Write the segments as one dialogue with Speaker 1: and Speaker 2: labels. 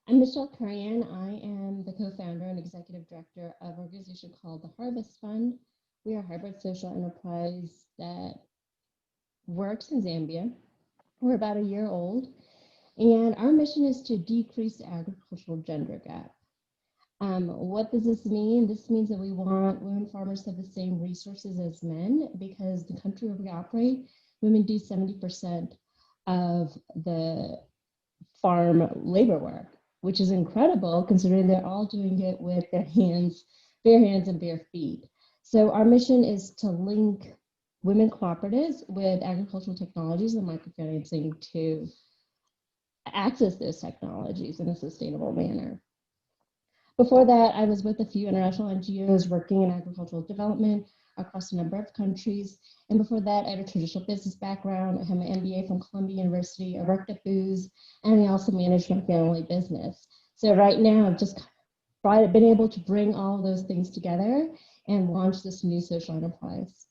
Speaker 1: I'm Michelle Curran. I am the co-founder and executive director of an organization called the Harvest Fund. We are a hybrid social enterprise that works in Zambia. We're about a year old, and our mission is to decrease the agricultural gender gap. What does this mean? This means that we want women farmers to have the same resources as men because the country where we operate, women do 70% of the farm labor work, which is incredible considering they're all doing it with their hands, bare hands and bare feet. So our mission is to link women cooperatives with agricultural technologies and microfinancing to access those technologies in a sustainable manner. Before that, I was with a few international NGOs working in agricultural development across a number of countries. And before that, I had a traditional business background. I had my MBA from Columbia University. I worked at Booz, and I also managed my family business. So right now, I've just been able to bring all of those things together and launch this new social enterprise.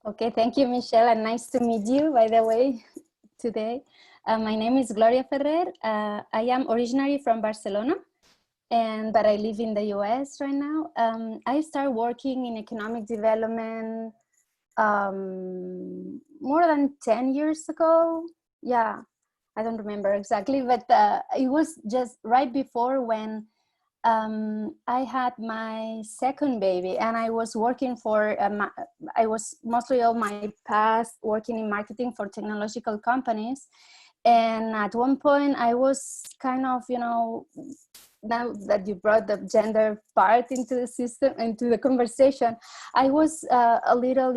Speaker 2: Okay, thank you, Michelle, and nice to meet you, by the way, today. My name is Gloria Ferrer. I am originally from Barcelona, but I live in the US right now. I started working in economic development more than 10 years ago. Yeah, I don't remember exactly, but it was just right before when I had my second baby, and I was working for, I was mostly all my past working in marketing for technological companies. And at one point I was kind of, now that you brought the gender part into the system, into the conversation, I was a little,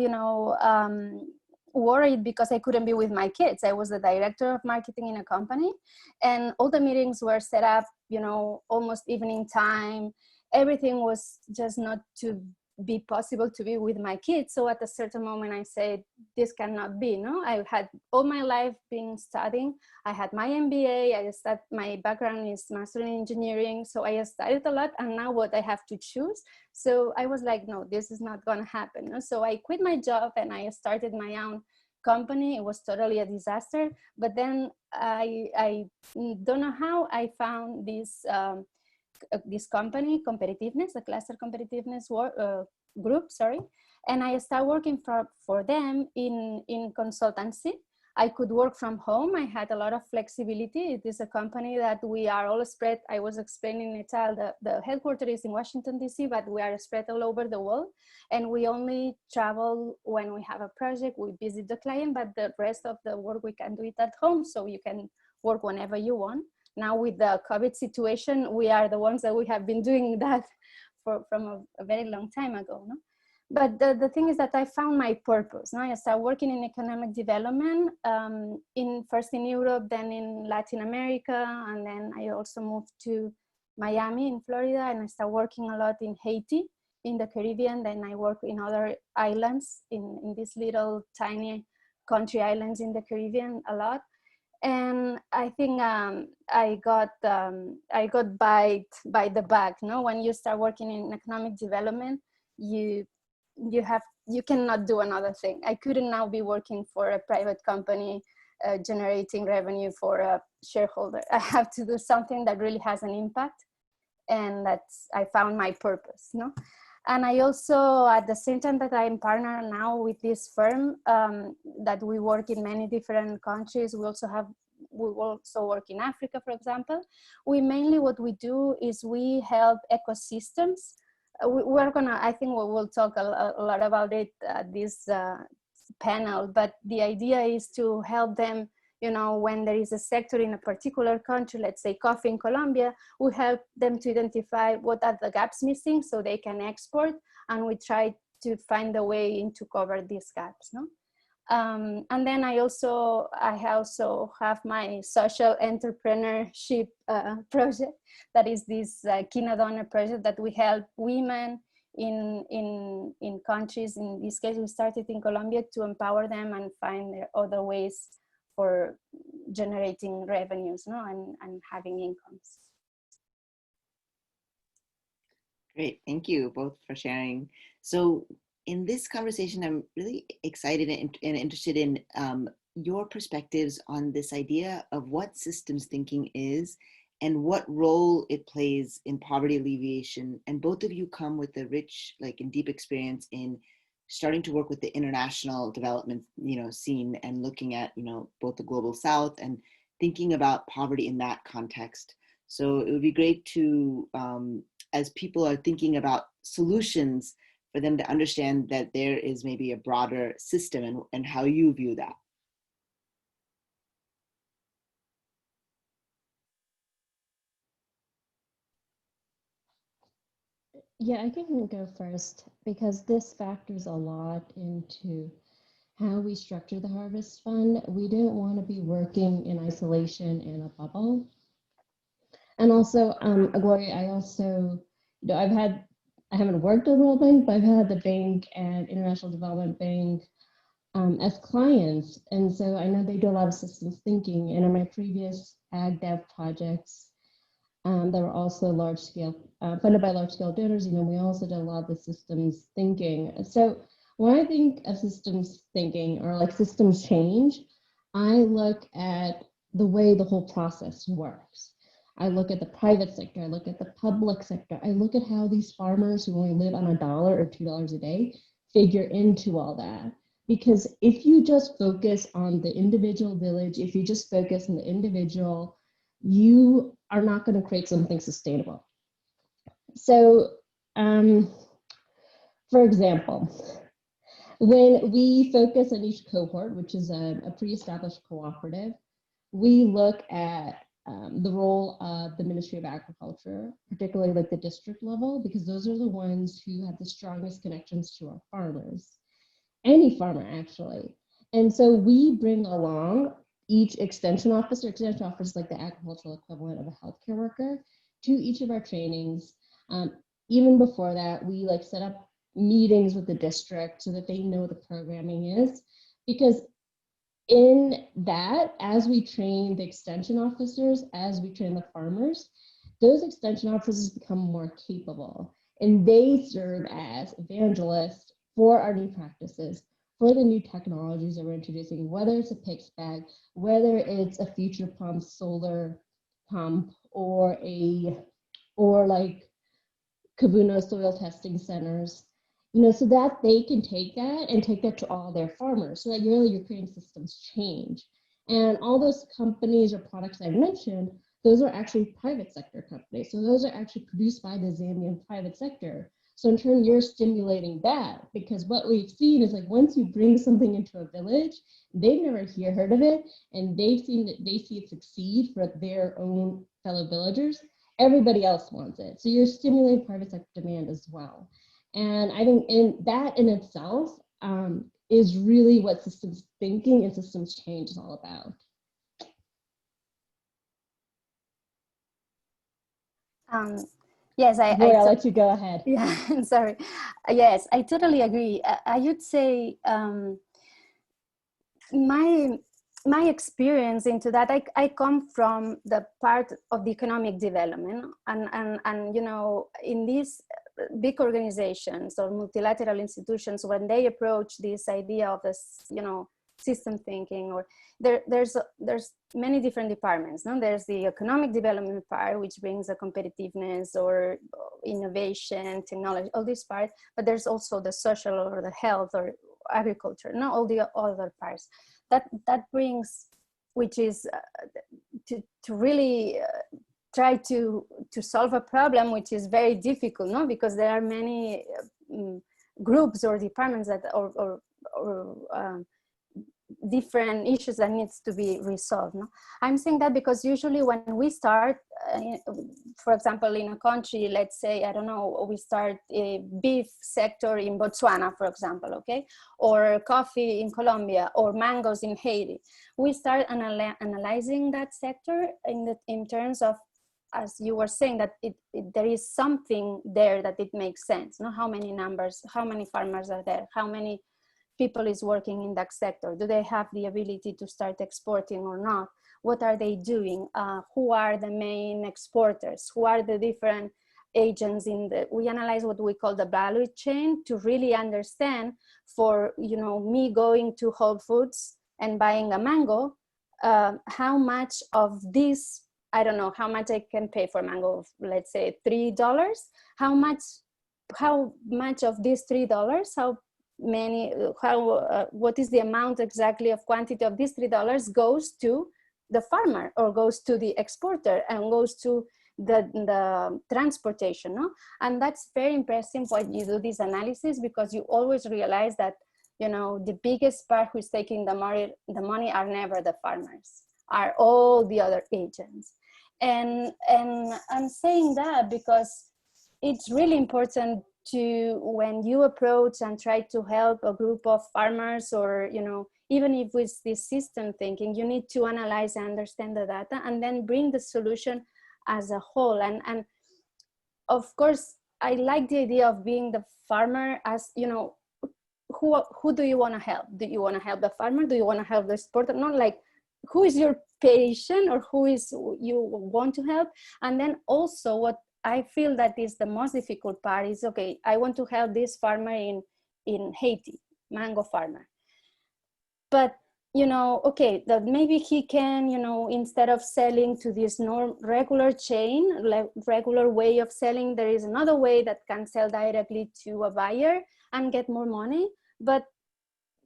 Speaker 2: worried because I couldn't be with my kids. I was the director of marketing in a company, and all the meetings were set up, almost evening time. Everything was just not to be possible to be with my kids. So at a certain moment I said, this cannot be, no? I had all my life been studying. I had my MBA, my background is master in engineering. So I studied a lot, and now what I have to choose. So I was like, no, this is not gonna happen. No? So I quit my job and I started my own company. It was totally a disaster. But then I don't know how I found this company, Competitiveness, a cluster competitiveness group, sorry. And I started working for them in consultancy. I could work from home. I had a lot of flexibility. It is a company that we are all spread. I was explaining it, the headquarters is in Washington, D.C., but we are spread all over the world. And we only travel when we have a project, we visit the client, but the rest of the work we can do it at home. So you can work whenever you want. Now with the COVID situation, we are the ones that we have been doing that from a very long time ago. No? But the thing is that I found my purpose. No? I started working in economic development, first in Europe, then in Latin America, and then I also moved to Miami in Florida, and I started working a lot in Haiti, in the Caribbean. Then I work in other islands, in these little tiny country islands in the Caribbean a lot. And I think I got bite by the back. No, when you start working in economic development, you cannot do another thing. I couldn't now be working for a private company, generating revenue for a shareholder. I have to do something that really has an impact, and I found my purpose. No. And I also, at the same time that I'm partner now with this firm, that we work in many different countries, we also work in Africa, for example. What we do is we help ecosystems. I think we will talk a lot about it at this panel, but the idea is to help them. When there is a sector in a particular country, let's say coffee in Colombia, we help them to identify what are the gaps missing so they can export, and we try to find a way to cover these gaps. No? And then I also have my social entrepreneurship project, that is this Keynote Donor project that we help women in countries. In this case, we started in Colombia to empower them and find other ways for generating revenues, no, and having incomes.
Speaker 3: Great, thank you both for sharing. So in this conversation, I'm really excited and interested in your perspectives on this idea of what systems thinking is and what role it plays in poverty alleviation. And both of you come with a rich, like, and deep experience in starting to work with the international development, scene, and looking at, both the global South and thinking about poverty in that context. So it would be great to, as people are thinking about solutions, for them to understand that there is maybe a broader system and how you view that.
Speaker 1: Yeah, I can go first because this factors a lot into how we structure the Harvest Fund. We don't want to be working in isolation in a bubble. And also, Gloria, I also, I haven't worked at the World Bank, but I've had the bank and International Development Bank as clients. And so I know they do a lot of systems thinking. And in my previous ag dev projects, that were also large scale, funded by large scale donors, we also did a lot of the systems thinking. So when I think of systems thinking or like systems change, I look at the way the whole process works. I look at the private sector, I look at the public sector, I look at how these farmers who only live on $1 or $2 a day figure into all that. Because if you just focus on the individual village, if you just focus on the individual, you are not going to create something sustainable. So, for example, when we focus on each cohort, which is a pre-established cooperative, we look at the role of the Ministry of Agriculture, particularly like the district level, because those are the ones who have the strongest connections to our farmers, any farmer actually. And so we bring along each extension officer like the agricultural equivalent of a healthcare worker, to each of our trainings. Even before that, we like set up meetings with the district so that they know what the programming is, because in that, as we train the extension officers, as we train the farmers, those extension officers become more capable and they serve as evangelists for our new practices, for the new technologies that we're introducing, whether it's a PICS bag, whether it's a future pump, solar pump, or like Kavuno soil testing centers, so that they can take that and take that to all their farmers, so that you're creating systems change. And all those companies or products I mentioned, those are actually private sector companies. So those are actually produced by the Zambian private sector. So in turn, you're stimulating that, because what we've seen is like once you bring something into a village, they've never heard of it, and they see it succeed for their own fellow villagers, everybody else wants it. So you're stimulating private sector demand as well. And I think in itself is really what systems thinking and systems change is all about.
Speaker 2: Yes,
Speaker 1: Gloria, I'll let you go ahead.
Speaker 2: Yeah, I'm sorry. Yes, I totally agree. I would say my experience into that, I come from the part of the economic development, and in these big organizations or multilateral institutions, when they approach this idea of this, system thinking, or there's many different departments. No, there's the economic development part, which brings the competitiveness or innovation, technology, all this part. But there's also the social or the health or agriculture. No, all the other parts that brings, which is to really try to solve a problem, which is very difficult. No, because there are many groups or departments that or different issues that needs to be resolved. No? I'm saying that because usually when we start, for example, in a country, let's say, I don't know, we start a beef sector in Botswana, for example, okay? Or coffee in Colombia, or mangoes in Haiti. We start analyzing that sector in terms of, as you were saying, that there is something there that it makes sense. No? How many numbers, how many farmers are there? How many people is working in that sector? Do they have the ability to start exporting or not? What are they doing? Who are the main exporters? Who are the different agents we analyze what we call the value chain to really understand, for me going to Whole Foods and buying a mango, how much of this, I don't know how much I can pay for mango, let's say $3, how much of these $3, what is the amount exactly of quantity of these $3 goes to the farmer, or goes to the exporter, and goes to the transportation, no? And that's very impressive when you do this analysis, because you always realize that, you know, the biggest part who's taking the money are never the farmers, are all the other agents. And I'm saying that because it's really important to, when you approach and try to help a group of farmers, or, you know, even if it's this system thinking, you need to analyze and understand the data, and then bring the solution as a whole. And of course, I like the idea of being the farmer as, you know, who do you want to help? Do you want to help the farmer? Do you want to help the exporter? Not like who is your patient, or who is you want to help. And then also what I feel that is the most difficult part is, okay, I want to help this farmer in Haiti, mango farmer. But, you know, okay, that maybe he can, you know, instead of selling to this regular chain, regular way of selling, there is another way that can sell directly to a buyer and get more money, but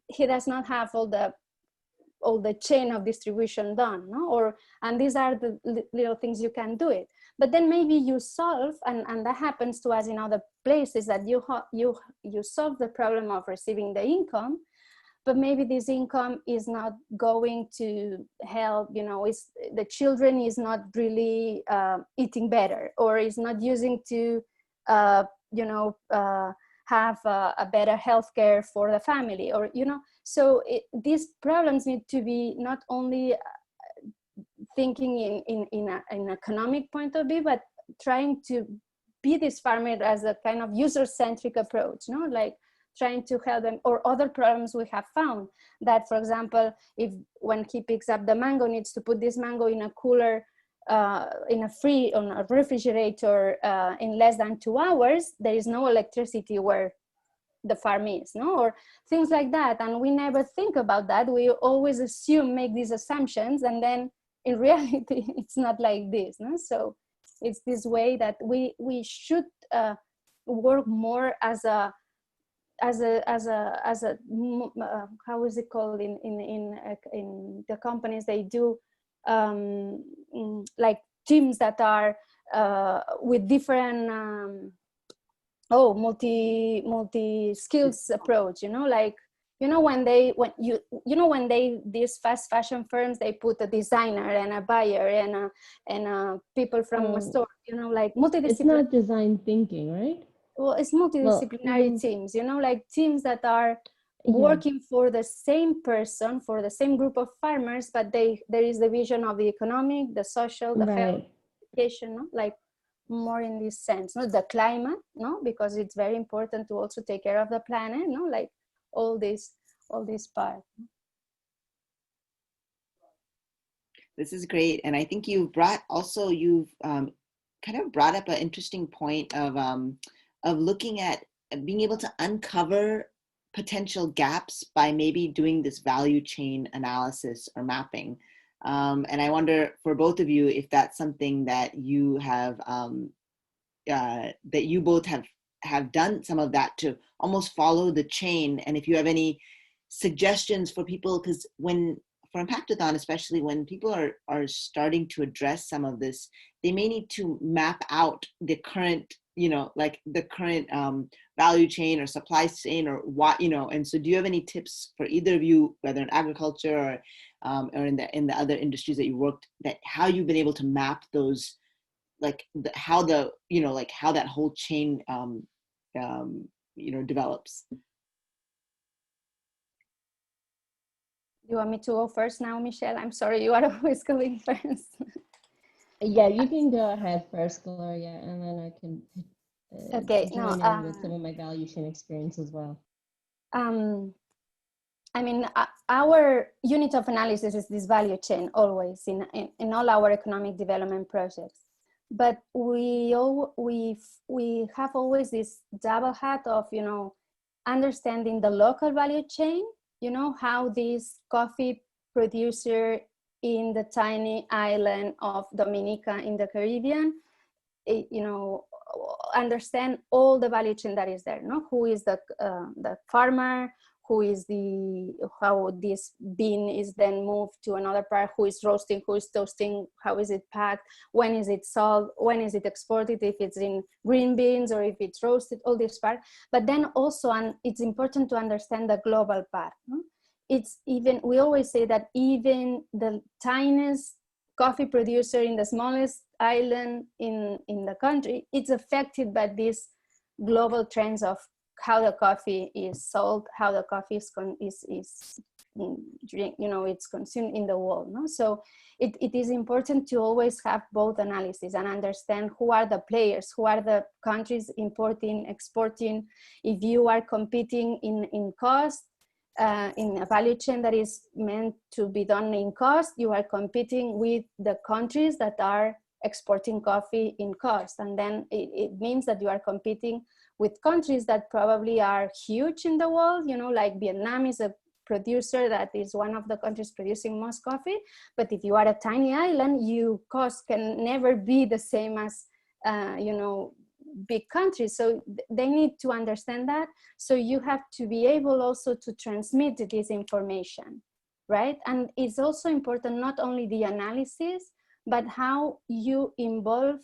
Speaker 2: he does not have all the chain of distribution done, no? And these are the little things you can do it. But then maybe you solve, and that happens to us in other places, that you solve the problem of receiving the income, but maybe this income is not going to help, you know, the children is not really eating better, or is not using to, you know, have a better healthcare for the family, or, you know, so these problems need to be not only thinking in an economic point of view, but trying to be this farmer as a kind of user-centric approach, no? Like trying to help them. Or other problems we have found that, for example, if when he picks up the mango, needs to put this mango in a cooler, on a refrigerator in less than 2 hours, there is no electricity where the farm is, no? Or things like that. And we never think about that. We always make these assumptions, and then in reality, it's not like this, no? So it's this way that we should work more as a how is it called in the companies? They do like teams that are with different multi skills approach, you know, like, you know, when these fast fashion firms, they put a designer and a buyer and people from a store, you know, like multidisciplinary.
Speaker 1: It's not design thinking, right?
Speaker 2: Well, it's multidisciplinary teams, you know, like teams that are working for the same person, for the same group of farmers, but there is the vision of the economic, the social, the health, education, no? Like more in this sense, no? The climate, no? Because it's very important to also take care of the planet, no? Like all this part.
Speaker 3: This is great. And I think you've kind of brought up an interesting point of looking at being able to uncover potential gaps by maybe doing this value chain analysis or mapping. And I wonder for both of you if that's something that you have, that you both have done some of that to almost follow the chain. And if you have any suggestions for people, because for Impactathon, especially when people are starting to address some of this, they may need to map out the current, you know, like the current value chain or supply chain or what, you know. And so do you have any tips for either of you, whether in agriculture or in the other industries that you worked, that how you've been able to map those, like how that whole chain, you know, develops?
Speaker 2: You want me to go first now, Michelle? I'm sorry, you are always going first.
Speaker 1: Yeah, you can go ahead first, Gloria, and then I can join in with some of my value chain experience as well.
Speaker 2: I mean, our unit of analysis is this value chain always in all our economic development projects. But we have always this double hat of, you know, understanding the local value chain, you know, how this coffee producer in the tiny island of Dominica in the Caribbean, you know, understand all the value chain that is there, no? Who is the farmer, who is how this bean is then moved to another part, who is roasting, who is toasting, how is it packed, when is it sold, when is it exported, if it's in green beans or if it's roasted, all this part. But then also, and it's important to understand the global part, no? It's even, we always say that even the tiniest coffee producer in the smallest island in the country, it's affected by these global trends of how the coffee is sold, how the coffee is you know, it's consumed in the world, no? So it is important to always have both analysis and understand who are the players, who are the countries importing, exporting. If you are competing in cost, in a value chain that is meant to be done in cost, you are competing with the countries that are exporting coffee in cost. And then it means that you are competing with countries that probably are huge in the world, you know, like Vietnam is a producer that is one of the countries producing most coffee. But if you are a tiny island, your cost can never be the same as, you know, big countries. So they need to understand that. So you have to be able also to transmit this information, right? And it's also important not only the analysis, but how you involve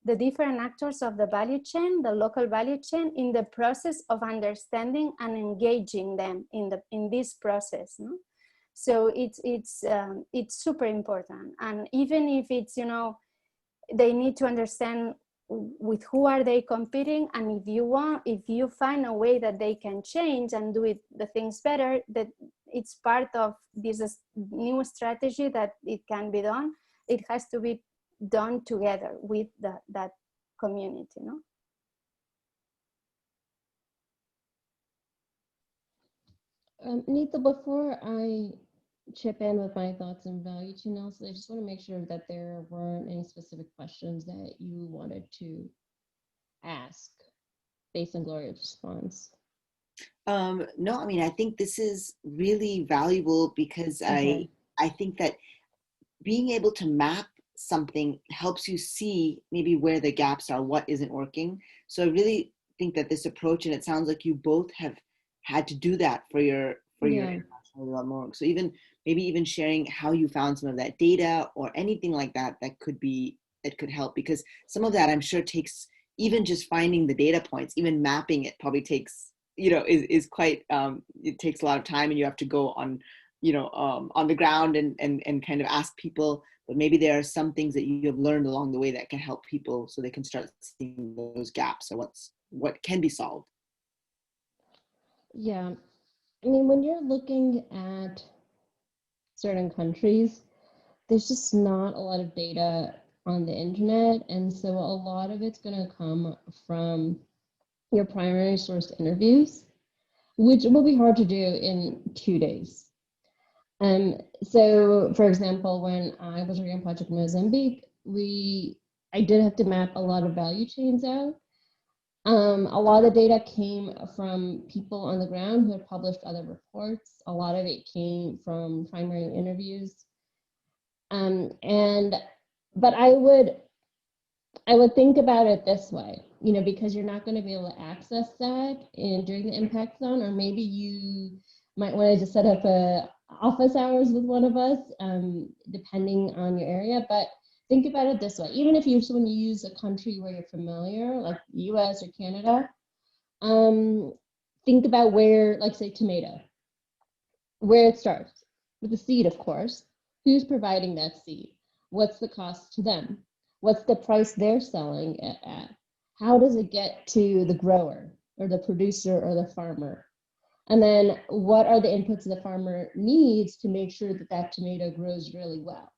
Speaker 2: the different actors of the value chain, the local value chain, in the process of understanding and engaging them in this process, no? So it's super important. And even if it's, you know, they need to understand with who are they competing, and if you find a way that they can change and do the things better, that it's part of this new strategy that it can be done. It has to be done together with that community, no?
Speaker 1: Nita, before I chip in with my thoughts and value chain analysis, I just want to make sure that there weren't any specific questions that you wanted to ask based on Gloria's response.
Speaker 3: No, I mean, I think this is really valuable because
Speaker 1: Okay.
Speaker 3: I think that being able to map something helps you see maybe where the gaps are, what isn't working. So I really think that this approach, and it sounds like you both have had to do that for your international development work. So maybe even sharing how you found some of that data or anything like that could help, because some of that I'm sure takes, even just finding the data points, even mapping it probably takes, you know, is quite it takes a lot of time, and you have to go on, you know, on the ground and kind of ask people. But maybe there are some things that you have learned along the way that can help people so they can start seeing those gaps or what can be solved.
Speaker 1: Yeah. I mean, when you're looking at certain countries, there's just not a lot of data on the internet. And so a lot of it's going to come from your primary source interviews, which will be hard to do in 2 days. So for example, when I was working on Project Mozambique, I did have to map a lot of value chains out. A lot of the data came from people on the ground who had published other reports. A lot of it came from primary interviews. But I would think about it this way, you know, because you're not going to be able to access that during the Impactathon, or maybe you might want to just set up office hours with one of us, depending on your area. But think about it this way: even if you just want to use a country where you're familiar, like the US or Canada, think about where, like say tomato, where it starts with the seed, of course. Who's providing that seed? What's the cost to them? What's the price they're selling it at? How does it get to the grower or the producer or the farmer? And then what are the inputs the farmer needs to make sure that that tomato grows really well?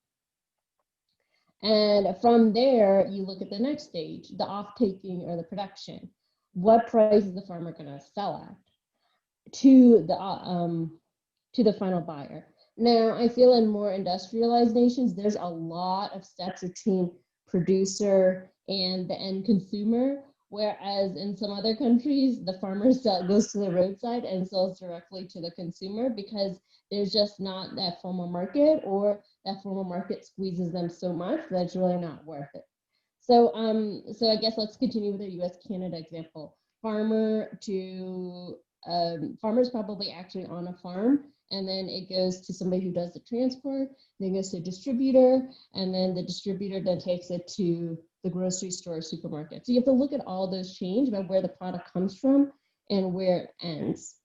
Speaker 1: And from there, you look at the next stage, the off-taking or the production. What price is the farmer going to sell at to the final buyer? Now, I feel in more industrialized nations, there's a lot of steps between producer and the end consumer, Whereas in some other countries, the farmer goes to the roadside and sells directly to the consumer because there's just not that formal market, or that formal market squeezes them so much that it's really not worth it. So I guess let's continue with the U.S. Canada example. Farmer's probably actually on a farm, and then it goes to somebody who does the transport, then goes to a distributor, and then the distributor then takes it to the grocery store or supermarket. So you have to look at all those chains about where the product comes from and where it ends.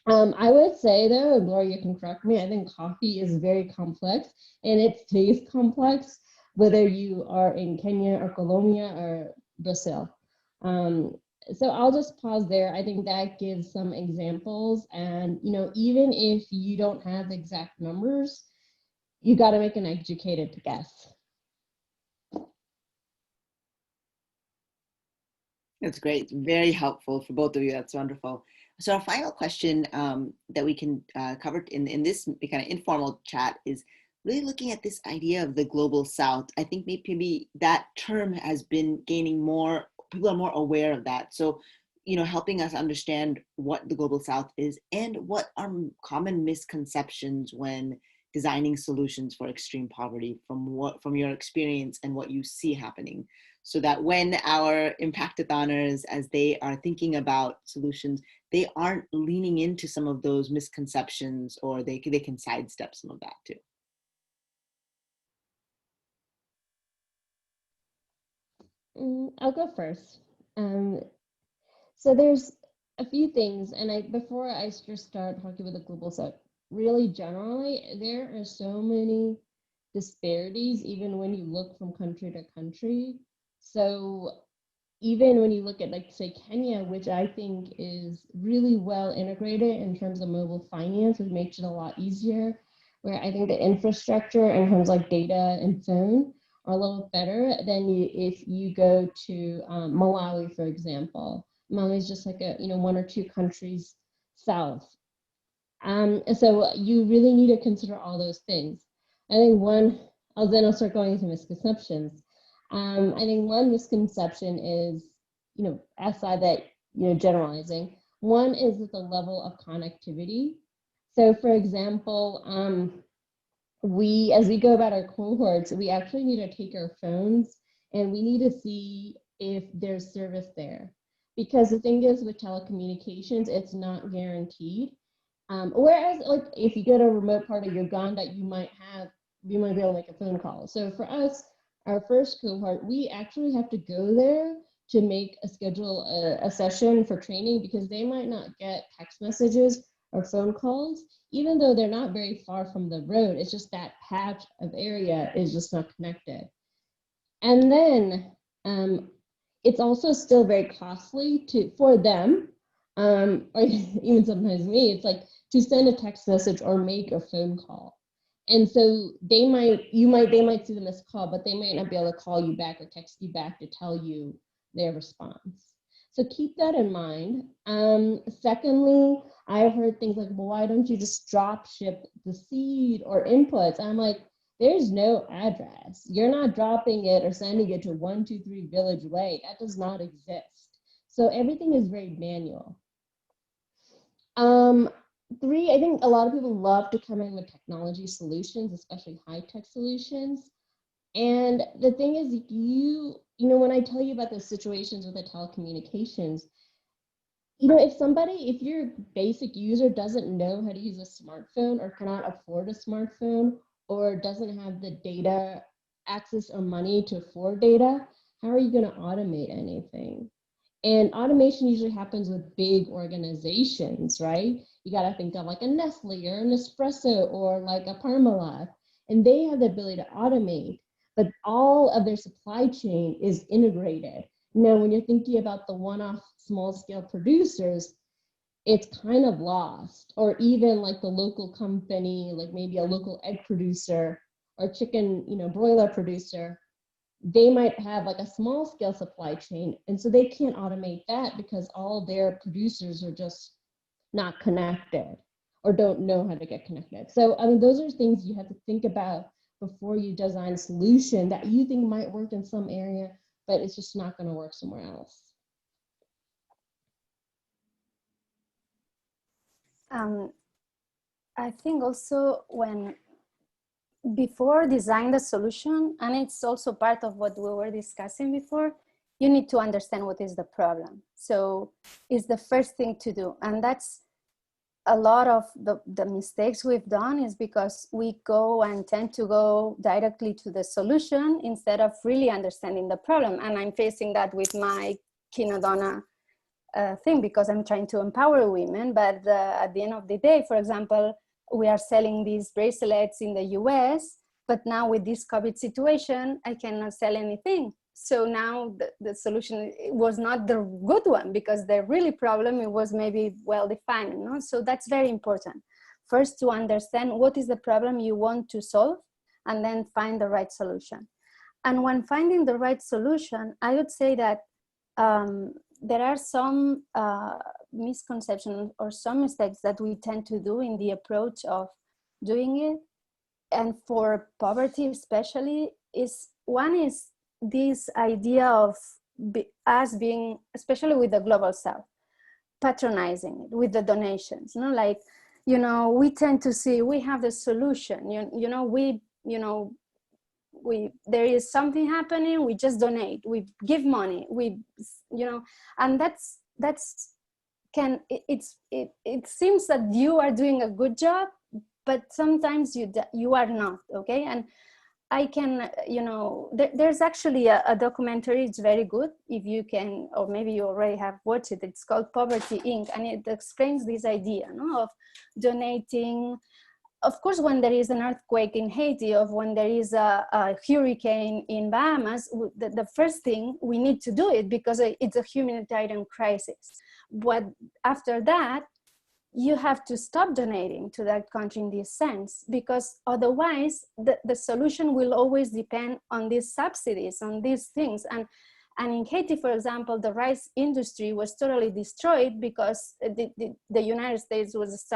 Speaker 1: I would say though, and Gloria can correct me, I think coffee is very complex and it stays complex whether you are in Kenya or Colombia or Brazil. So I'll just pause there. I think that gives some examples, and even if you don't have exact numbers, you got to make an educated guess.
Speaker 3: That's great. Very helpful for both of you. That's wonderful. So our final question that we can cover in this kind of informal chat is really looking at this idea of the global South. I think maybe that term has been gaining more, people are more aware of that. So, helping us understand what the global South is and what are common misconceptions when designing solutions for extreme poverty from your experience and what you see happening, so that when our Impactathoners, as they are thinking about solutions, they aren't leaning into some of those misconceptions, or they can sidestep some of that too.
Speaker 1: I'll go first. So there's a few things, and before I just start talking about the global South, really generally, there are so many disparities, even when you look from country to country. So even when you look at, like, say, Kenya, which I think is really well integrated in terms of mobile finance, which makes it a lot easier, where I think the infrastructure in terms of like data and phone are a little better than if you go to Malawi, for example. Malawi is just like one or two countries south. So you really need to consider all those things. I think I'll start going into misconceptions. I think one misconception is, outside that, generalizing, one is that the level of connectivity. So for example, as we go about our cohorts, we actually need to take our phones and we need to see if there's service there. Because the thing is with telecommunications, it's not guaranteed. Whereas like if you go to a remote part of Uganda, you might be able to make a phone call. So for us, our first cohort, we actually have to go there to schedule a session for training, because they might not get text messages or phone calls, even though they're not very far from the road. It's just that patch of area is just not connected. And then it's also still very costly for them, or even sometimes me, it's like to send a text message or make a phone call. And so they might see the missed call, but they might not be able to call you back or text you back to tell you their response. So keep that in mind. Secondly, I've heard things like, well, why don't you just drop ship the seed or inputs? I'm like, there's no address. You're not dropping it or sending it to 123 Village Way. That does not exist. So everything is very manual. Three, I think a lot of people love to come in with technology solutions, especially high-tech solutions. And the thing is, when I tell you about the situations with the telecommunications, if your basic user doesn't know how to use a smartphone or cannot afford a smartphone or doesn't have the data access or money to afford data, how are you going to automate anything? And automation usually happens with big organizations, right? You got to think of like a Nestle or an Espresso or like a Parmalat, and they have the ability to automate, but all of their supply chain is integrated. Now, when you're thinking about the one-off small-scale producers, it's kind of lost. Or even like the local company, like maybe a local egg producer or chicken, broiler producer, they might have like a small scale supply chain, and so they can't automate that because all their producers are just not connected or don't know how to get connected. So I mean, those are things you have to think about before you design a solution that you think might work in some area, but it's just not going to work somewhere else.
Speaker 2: I think also when before design the solution, and it's also part of what we were discussing before, you need to understand what is the problem. So it's the first thing to do. And that's a lot of the mistakes we've done is because we go and tend to go directly to the solution instead of really understanding the problem. And I'm facing that with my Kinodona thing because I'm trying to empower women. But at the end of the day, for example, we are selling these bracelets in the US, but now with this COVID situation, I cannot sell anything. So now the solution was not the good one because the really problem, it was maybe well defined. You know? So that's very important. First, to understand what is the problem you want to solve, and then find the right solution. And when finding the right solution, I would say that there are some misconceptions or some mistakes that we tend to do in the approach of doing it. And for poverty especially, is one is this idea of us being, especially with the global south, patronizing it with the donations, you know, like, you know, we tend to see we have the solution, there is something happening, we just donate, we give money, and it seems that you are doing a good job, but sometimes you are not, okay? And I can, there's actually a documentary, it's very good, if you can, or maybe you already have watched it, it's called Poverty Inc., and it explains this idea, of donating. Of course, when there is an earthquake in Haiti, or when there is a hurricane in Bahamas, the first thing we need to do it because it's a humanitarian crisis. But after that, you have to stop donating to that country in this sense, because otherwise the solution will always depend on these subsidies, on these things. And in Haiti, for example, the rice industry was totally destroyed because the United States was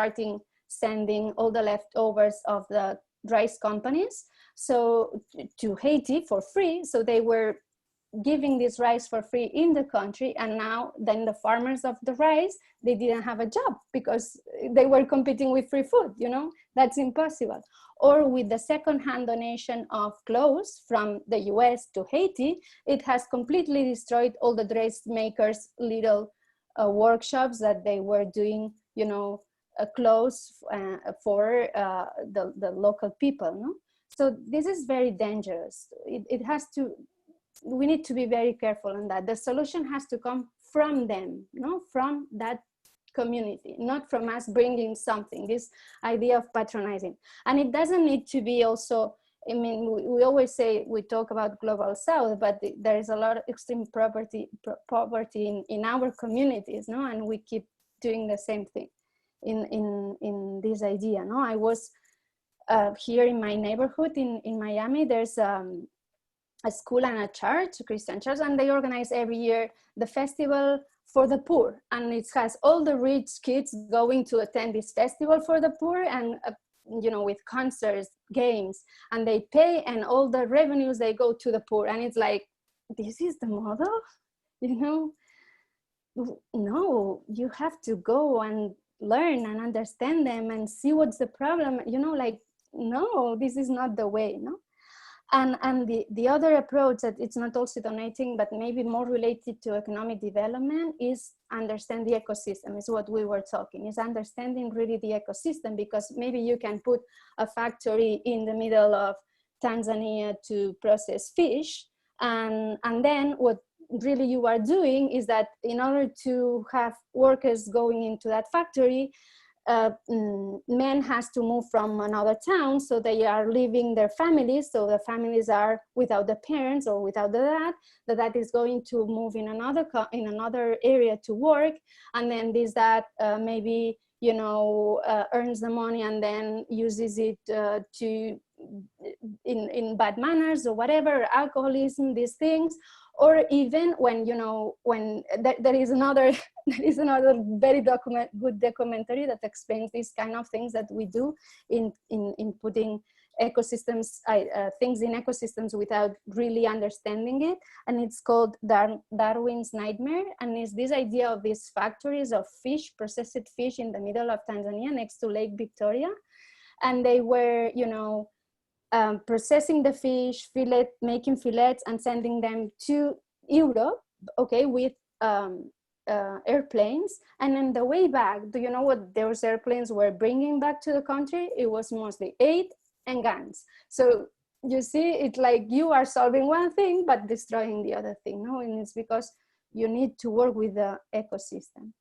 Speaker 2: sending all the leftovers of the rice companies to Haiti for free. So they were giving this rice for free in the country, and now then the farmers of the rice, they didn't have a job because they were competing with free food. That's impossible. Or with the second-hand donation of clothes from the US to Haiti, it has completely destroyed all the dressmakers' little workshops that they were doing, clothes for the local people. No? So this is very dangerous. We need to be very careful on that. The solution has to come from them, from that community, not from us bringing something, this idea of patronizing. And it doesn't need to be also, we always say, we talk about global south, but there is a lot of extreme poverty in our communities, and we keep doing the same thing in this idea. I was here in my neighborhood in Miami, there's a school and a church, a Christian church, and they organize every year the festival for the poor. And it has all the rich kids going to attend this festival for the poor, and with concerts, games, and they pay, and all the revenues, they go to the poor. And it's like, this is the model? No, you have to go and learn and understand them and see what's the problem. No, this is not the way, no? And the other approach that it's not also donating, but maybe more related to economic development, is understand the ecosystem, is what we were talking, is understanding really the ecosystem, because maybe you can put a factory in the middle of Tanzania to process fish, and then what really you are doing is that in order to have workers going into that factory, men has to move from another town, so they are leaving their families, so the families are without the parents or without the dad. The dad is going to move in another area to work, and then this dad maybe earns the money and then uses it in bad manners or whatever, alcoholism, these things. Or even when there is another very good documentary that explains these kind of things that we do in putting ecosystems, things in ecosystems without really understanding it. And it's called Darwin's nightmare. And it's this idea of these factories of fish, processed fish in the middle of Tanzania next to Lake Victoria. And they were, processing the fish, making fillets and sending them to Europe, okay, with airplanes. And on the way back, do you know what those airplanes were bringing back to the country? It was mostly aid and guns. So you see, it's like you are solving one thing but destroying the other thing. No, and it's because you need to work with the ecosystem.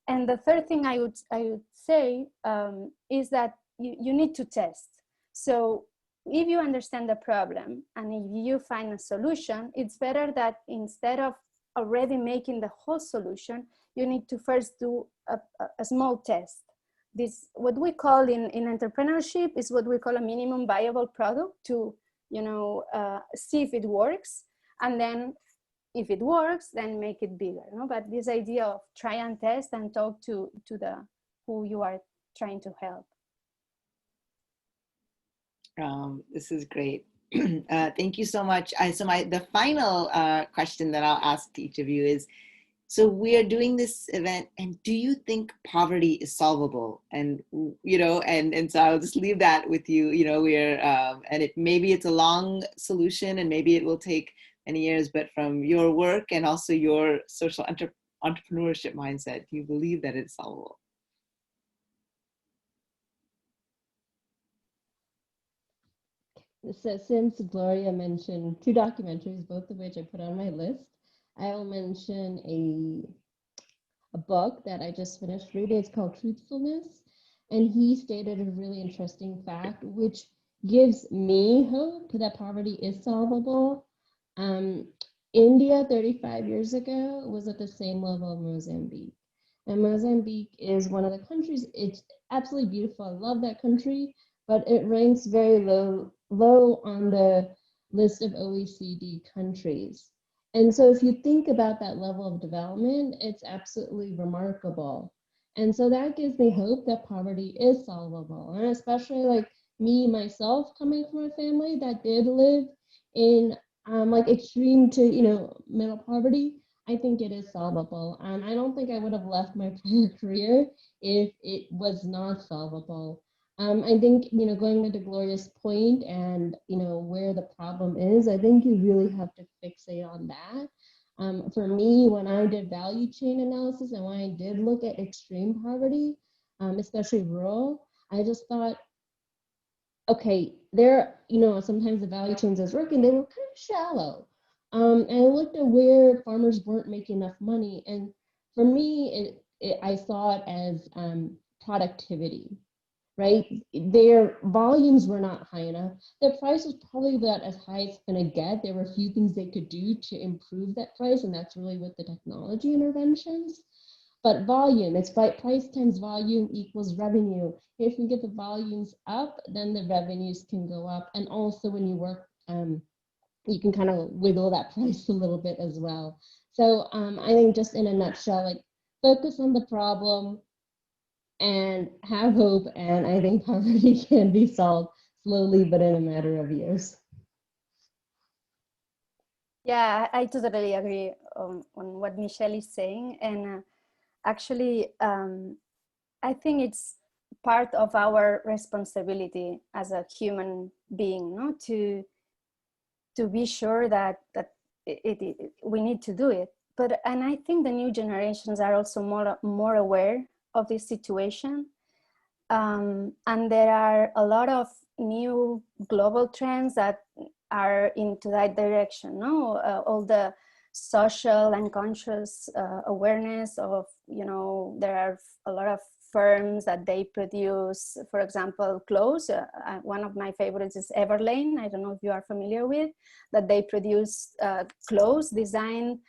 Speaker 2: And the third thing I would say is that you need to test. So if you understand the problem and if you find a solution, it's better that instead of already making the whole solution, you need to first do a small test. This, what we call in entrepreneurship, is what we call a minimum viable product, to see if it works, and then if it works, then make it bigger. But this idea of try and test and talk to the who you are trying to help.
Speaker 3: This is great. Thank you so much. The final question that I'll ask to each of you is, so we are doing this event, and do you think poverty is solvable? And and so I'll just leave that with you. And maybe it's a long solution, and maybe it will take many years, but from your work and also your social entrepreneurship mindset, do you believe that it's solvable?
Speaker 1: So since Gloria mentioned 2 documentaries, both of which I put on my list, I'll mention a book that I just finished reading. It's called Truthfulness. And he stated a really interesting fact, which gives me hope that poverty is solvable. India 35 years ago was at the same level of Mozambique. And Mozambique is one of the countries, it's absolutely beautiful. I love that country, but it ranks very low on the list of OECD countries. And so if you think about that level of development, it's absolutely remarkable. And so that gives me hope that poverty is solvable. And especially like me, myself, coming from a family that did live in like extreme to, middle poverty, I think it is solvable. And I don't think I would have left my prior career if it was not solvable. I think, going into Gloria's point and, where the problem is, I think you really have to fixate on that. For me, when I did value chain analysis and when I did look at extreme poverty, especially rural, I just thought, okay, there, sometimes the value chains I was working, they were kind of shallow. And I looked at where farmers weren't making enough money. And for me, I saw it as productivity. Right? Their volumes were not high enough. Their price was probably about as high as it's going to get. There were a few things they could do to improve that price, and that's really with the technology interventions. But volume, it's price times volume equals revenue. If we get the volumes up, then the revenues can go up. And also when you work, you can kind of wiggle that price a little bit as well. So I think just in a nutshell, like focus on the problem, and have hope, and I think poverty can be solved slowly, but in a matter of years.
Speaker 2: Yeah, I totally agree on what Michelle is saying. And actually, I think it's part of our responsibility as a human being, to be sure that we need to do it. And I think the new generations are also more aware of this situation. And there are a lot of new global trends that are into that direction. All the social and conscious awareness of, there are a lot of firms that they produce, for example, clothes. One of my favorites is Everlane. I don't know if you are familiar with that. They produce clothes designed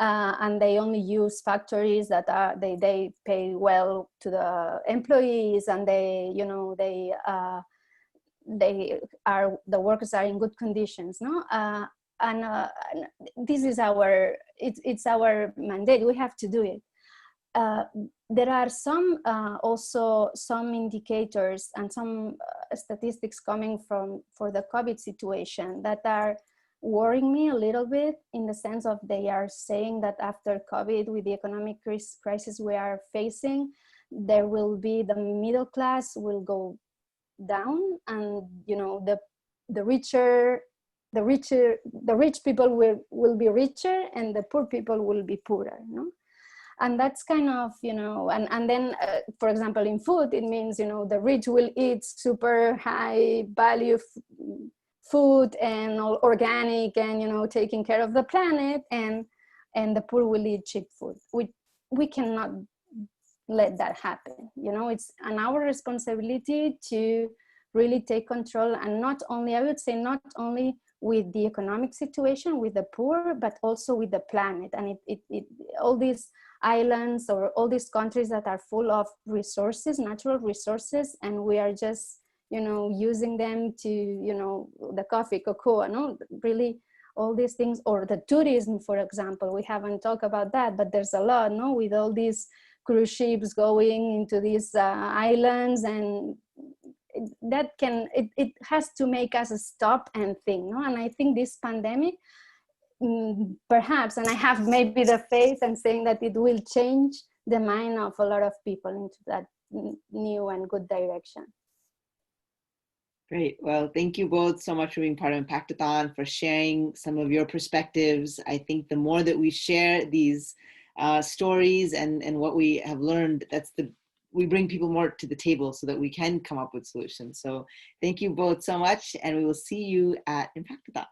Speaker 2: and they only use factories that they pay well to the employees, and the workers are in good conditions. And this is it's our mandate. We have to do it. there are some also some indicators and some statistics coming from for the COVID situation that are worrying me a little bit, in the sense of they are saying that after COVID, with the economic crisis we are facing, there will be, the middle class will go down, and you know, the rich people will be richer and the poor people will be poorer, no? And that's kind of, you know, and then for example in food, it means, you know, the rich will eat super high value food and all organic and, you know, taking care of the planet, and the poor will eat cheap food. We cannot let that happen. You know, it's our responsibility to really take control, and not only, I would say, not only with the economic situation with the poor, but also with the planet. And it all these islands or all these countries that are full of resources, natural resources, and we are just, you know, using them to, you know, the coffee, cocoa, no, really all these things, or the tourism, for example. We haven't talked about that, but there's a lot, no, with all these cruise ships going into these islands, and it has to make us stop and think, no? And I think this pandemic, perhaps, and I have maybe the faith and saying that it will change the mind of a lot of people into that new and good direction.
Speaker 3: Great. Well, thank you both so much for being part of Impactathon, for sharing some of your perspectives. I think the more that we share these stories and what we have learned, we bring people more to the table so that we can come up with solutions. So thank you both so much, and we will see you at Impactathon.